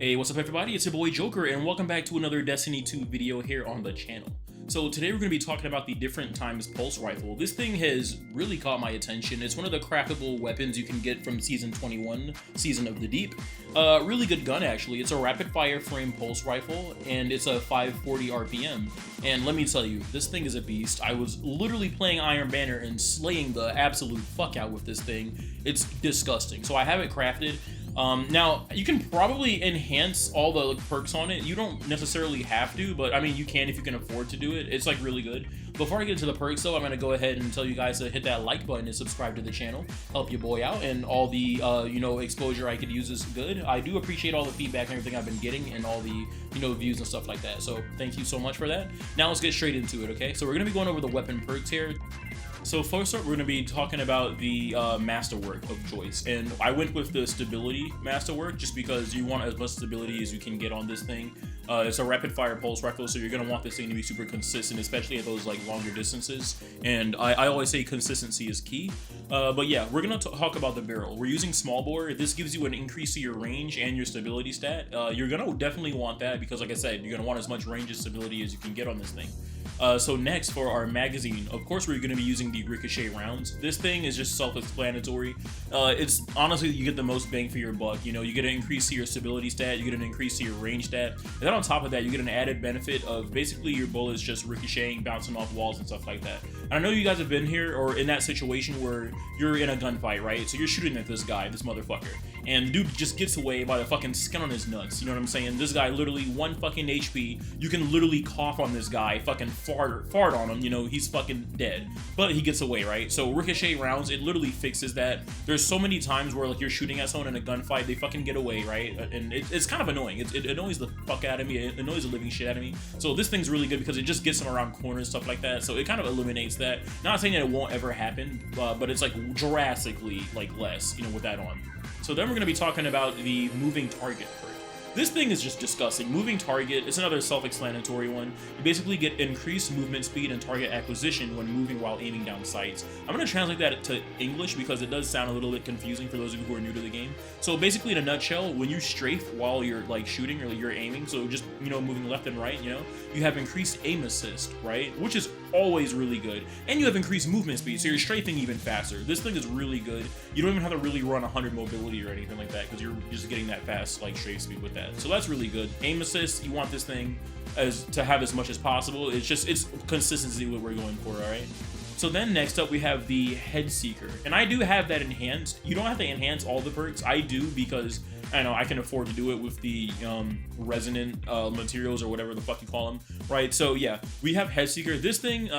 Hey, what's up everybody? It's your boy Joker and welcome back to another Destiny 2 video here on the channel. So today we're going to be talking about the different times pulse rifle. This thing has really caught my attention. It's one of the craftable weapons you can get from Season 21, Season of the Deep. Really good gun actually. It's a rapid fire frame pulse rifle and it's a 540 RPM. And let me tell you, this thing is a beast. I was literally playing Iron Banner and slaying the absolute fuck out with this thing. It's disgusting. So I have it crafted. Now, you can probably enhance all the perks on it. You don't necessarily have to, but I mean, you can if you can afford to do it. It's like really good. Before I get into the perks though, I'm going to go ahead and tell you guys to hit that like button and subscribe to the channel. Help your boy out, and all the, exposure I could use is good. I do appreciate all the feedback and everything I've been getting and all the, views and stuff like that. So thank you so much for that. Now let's get straight into it, okay? So we're going to be going over the weapon perks here. So first up, we're going to be talking about the masterwork of choice, and I went with the stability masterwork just because you want as much stability as you can get on this thing. It's a rapid fire pulse rifle, so you're going to want this thing to be super consistent, especially at those like longer distances, and I always say consistency is key. But yeah, we're going to talk about the barrel. We're using small bore. This gives you an increase to your range and your stability stat. You're going to definitely want that because, like I said, you're going to want as much range and stability as you can get on this thing. So next, for our magazine, of course we're going to be using the ricochet rounds. This thing is just self-explanatory. It's honestly, you get the most bang for your buck. You get an increase to your stability stat, you get an increase to your range stat, and then on top of that you get an added benefit of basically your bullets just ricocheting, bouncing off walls and stuff like that. And I know you guys have been here or in that situation where you're in a gunfight, right? So you're shooting at this guy, this motherfucker, and the dude just gets away by the fucking skin on his nuts. You know what I'm saying? This guy literally 1 fucking HP. You can literally cough on this guy, fucking fart on him, he's fucking dead. But he gets away, right? So ricochet rounds, it literally fixes that. There's so many times where like you're shooting at someone in a gunfight, they fucking get away, right? And it's kind of annoying. It annoys the fuck out of me. It annoys the living shit out of me. So this thing's really good because it just gets them around corners, stuff like that. So it kind of eliminates that. Not saying that it won't ever happen, but it's like drastically like less, with that on. So then we're going to be talking about the moving target perk. This thing is just disgusting. Moving target, it's another self-explanatory one. You basically get increased movement speed and target acquisition when moving while aiming down sights. I'm going to translate that to English because it does sound a little bit confusing for those of you who are new to the game. So basically, in a nutshell, when you strafe while you're like shooting or you're aiming, so just, moving left and right, you have increased aim assist, right? Which is always really good. And you have increased movement speed, so you're strafing even faster. This thing is really good. You don't even have to really run 100 mobility or anything like that because you're just getting that fast like strafe speed with that. So that's really good. Aim assist, you want this thing to have as much as possible. It's consistency what we're going for, all right? So then next up we have the head seeker, and I do have that enhanced. You don't have to enhance all the perks. I do because I know I can afford to do it with the resonant materials or whatever the fuck you call them, right? So yeah, we have head seeker. This thing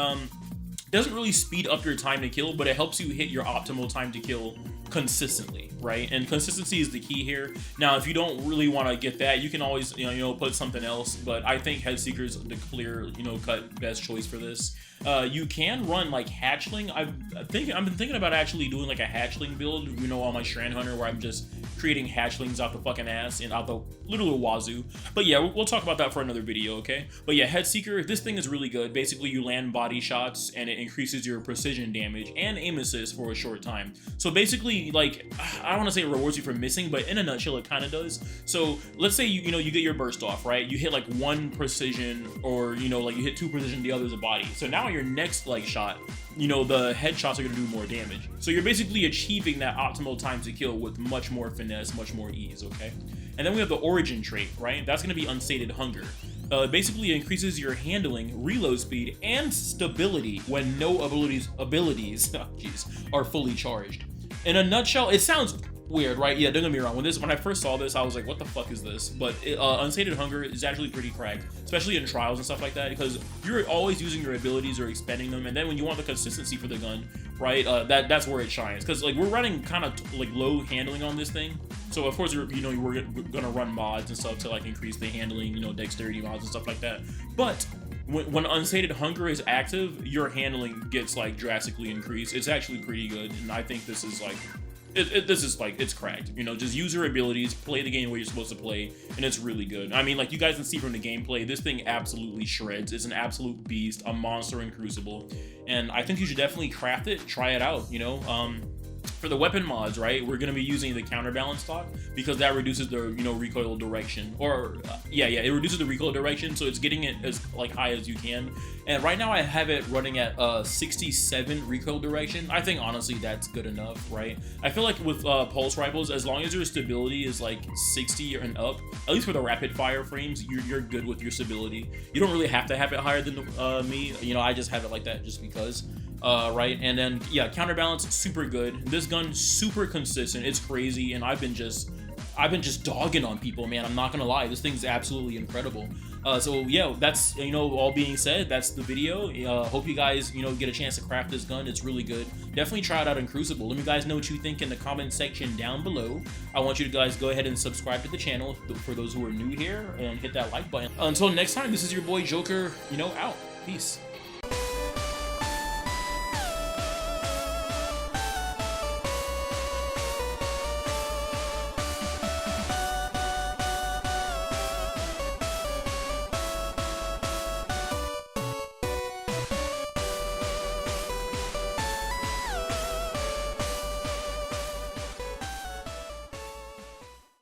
doesn't really speed up your time to kill, but it helps you hit your optimal time to kill consistently, right? And consistency is the key here. Now, if you don't really want to get that, you can always, put something else, but I think Headseeker is the clear, cut best choice for this. You can run like hatchling. I've been thinking about actually doing like a hatchling build, on my Strand Hunter, where I'm just creating hatchlings out the fucking ass and out the little wazoo. But yeah, we'll talk about that for another video, okay? But yeah, Headseeker, this thing is really good. Basically, you land body shots and it increases your precision damage and aim assist for a short time. So basically, like, I don't want to say it rewards you for missing, but in a nutshell, it kind of does. So let's say you get your burst off, right? You hit like 1 precision, or like you hit 2 precision, the other's a body. So now your next like shot, the headshots are going to do more damage. So you're basically achieving that optimal time to kill with much more finesse, much more ease, okay? And then we have the origin trait, right? That's going to be unsated hunger. Basically increases your handling, reload speed, and stability when no abilities are fully charged. In a nutshell, it sounds weird, right? Yeah, don't get me wrong. When I first saw this, I was like, what the fuck is this? But unsated hunger is actually pretty cracked, especially in trials and stuff like that, because you're always using your abilities or expending them, and then when you want the consistency for the gun, right, that's where it shines. Because like we're running kind of like low handling on this thing, so of course we're gonna run mods and stuff to like increase the handling, dexterity mods and stuff like that. But when unsated hunger is active, your handling gets like drastically increased. It's actually pretty good, and I think this is like this is like, it's cracked. Just use your abilities, play the game the way you're supposed to play, and it's really good. I mean, like you guys can see from the gameplay, this thing absolutely shreds. It's an absolute beast, a monster in Crucible, and I think you should definitely craft it, try it out. For the weapon mods, right, we're gonna be using the counterbalance stock because that reduces the recoil direction, or it reduces the recoil direction, so it's getting it as like high as you can. And right now I have it running at 67 recoil direction. I think honestly that's good enough, right? I feel like with pulse rifles, as long as your stability is like 60 and up, at least for the rapid fire frames, you're good with your stability. You don't really have to have it higher than me. I just have it like that just because. Right, and then yeah, counterbalance super good. This gun super consistent. It's crazy, and I've been just dogging on people, man. I'm not gonna lie, this thing's absolutely incredible. So yeah, that's all being said, that's the video. Hope you guys get a chance to craft this gun. It's really good. Definitely try it out in Crucible. Let me guys know what you think in the comment section down below. I want you to guys go ahead and subscribe to the channel for those who are new here, and hit that like button. Until next time, this is your boy Joker. Out. Peace.